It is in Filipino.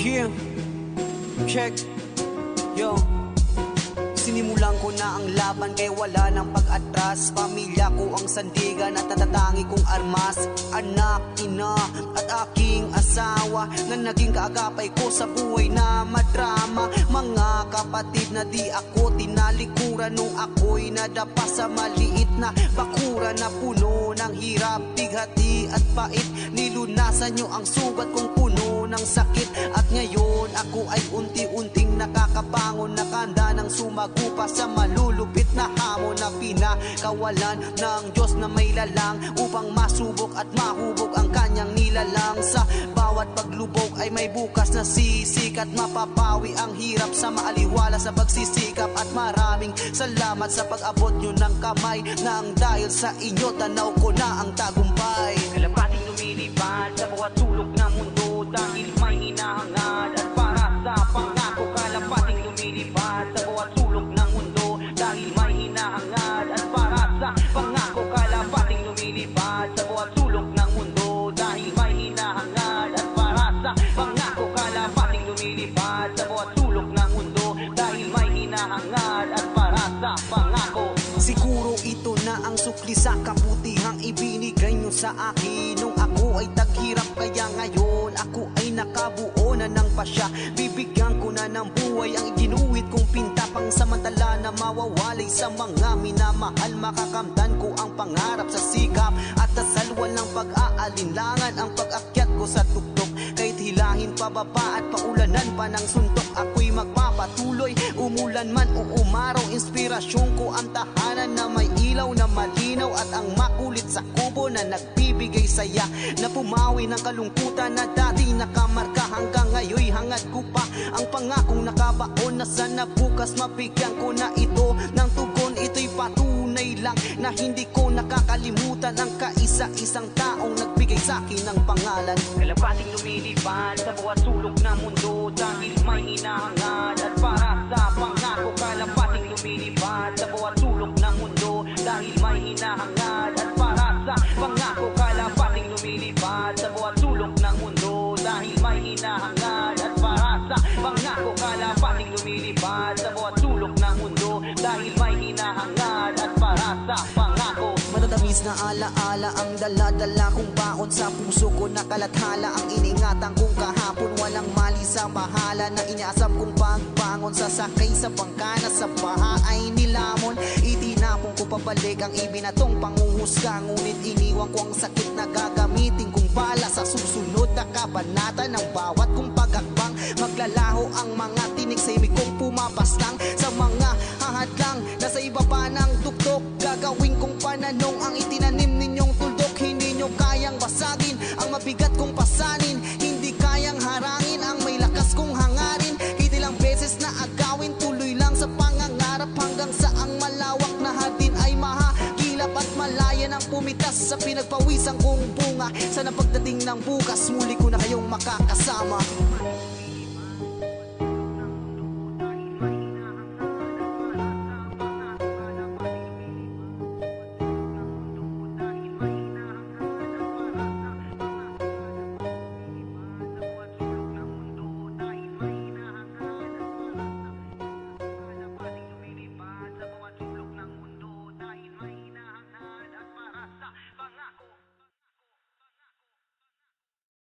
Yeah, check, yo. Sinimulan ko na ang laban kaya wala nang pag-atras. Pamilya ko ang sandigan at natatangi kong armas. Anak, ina at aking asawa na naging kaagapay ko sa buhay na madrama. Mga kapatid na di ako tinalikuran nung ako'y nadapa sa maliit na bakura na puno ng hirap, bighati at pait. Nilunasan nyo ang sugat kong puno ng sakit. At ngayon ako ay unti-unting nakakabangon, nakanda ng sumagupa sa malulupit na hamon na pinakawalan ng Diyos na may lalang upang masubok at mahubog ang kanyang nilalang. Sa bawat paglubog ay may bukas na sisik at mapapawi ang hirap sa maaliwala sa pagsisikap. At maraming salamat sa pag-abot nyo ng kamay, nang dahil sa inyo tanaw ko na ang tagumpay. Kalapating lumilipad sa bawat sulok ng mundo dahil may hinahangad at para sa pangako. Kalapating lumilipad sa bawat sulok ng mundo dahil may hinahangad at para sa pangako. Kalapating lumilipad sa bawat sulok ng mundo dahil may hinahangad at para sa pangako. Kalapating lumilipad sa bawat sulok ng mundo dahil may hinahangad at para sa pangako. Siguro ito na ang sukli sa kabutihang ibinigay nyo sa akin nung ako ay taghirap. Kaya ngayon ako ay nakabuo na ng pasya. Bibigyan ko na ng buhay ang iginuwit kong pinta, pang samantala na mawawalay sa mga minamahal. Makakamtan ko ang pangarap sa sikap at tasalwal ng pag-aalinlangan ang pag-akyat ko sa tuktok. Kahit hilahin pababa at paulanan pa ng suntok, ako'y magpapatuloy umulan man o umaraw. Inspirasyon ko ang tahanan na may ilaw na malinaw at ang makulit sa kubo na nagbibigay saya, na pumawi ng kalungkutan na dati nakamarka. Hanggang ngayon hangad ko pa ang pangakong nakabaon na sana bukas mabigyan ko na ito ng tugon. Ito'y patunay lang na hindi ko nakakalimutan ang kaisa-isang taong nagbigay sa akin ng pangalan. Kalapating lumilipad sa bawat sulok ng mundo dahil may hinahangad at para sa pangako. Kalapating lumilipad sa bawat sulok ng mundo dahil may hinahangad at para sa pangako. Kalapating lumilipad sa bawat sulok ng mundo dahil may hinahangad at para sa pangako. Kalapating lumilipad sa bawat sulok ng mundo dahil may hinahangad at para sa pangako. Matatamis na alaala ang dala-dala kong baon sa puso ko, nakalathala ang iningatan kong kahapon. Walang mali sa bahala na inaasam kong pagbangon, sasakay sa bangkana sa baha ay nilamon. Itinapon ko pabalik ang ibinatong panguhusga, ngunit iniwan ko ang sakit na gagamitin kong bala sa susunod na kabanata ng bawat kong pagakbang. Maglalaho ang mga tinik sa imig kong pumapaslang sa mga hahadlang nasa iba pa ng tuktok. Gagawin kong pananong ang itinanim ninyong tuldok. Hindi nyo kayang basagin ang mabigat kong pasanin, hindi kayang harangin ang may lakas kong hangarin. Kahit ilang beses na agawin, tuloy lang sa pangangarap hanggang sa ang malawak na hardin ay mahakilap at malaya nang pumitas sa pinagpawisan kong bunga. Sana pagdating ng bukas muli ko na kayong makakasama.